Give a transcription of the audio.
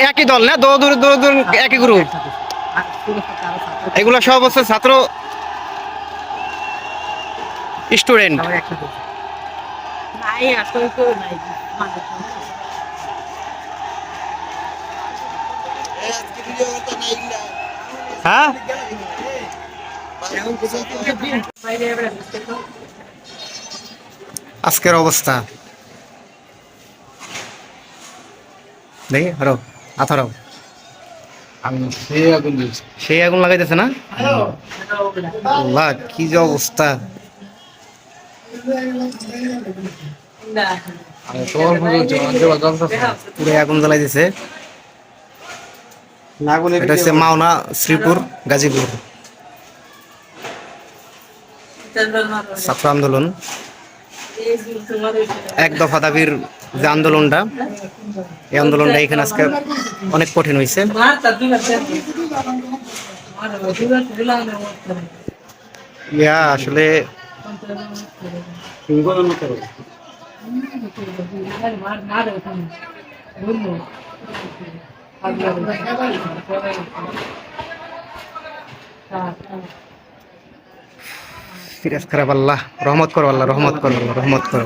একই দল না, দৌড় দৌড় দৌড় একই গ্রুপ। এগুলো সব হচ্ছে ছাত্র স্টুডেন্ট। হ্যাঁ, আজকের অবস্থা দেখি হরো আথারো সেই আগুন লাগাইতেছে না। আল্লাহ, কি যে অবস্থা! পুরো আগুন জ্বালাই দিছে। এটা হচ্ছে মাওনা, শ্রীপুর, গাজীপুর ছাত্র আন্দোলন। এক দফা দাবির যে আন্দোলনটা, এই আন্দোলনটা এখানে আজকে অনেক কঠিন হয়েছে। ইয়া আসলে সিরিয়াস খারাপ। আল্লাহ রহমত করো, আল্লাহ রহমত করো, আল্লাহ রহমত করো।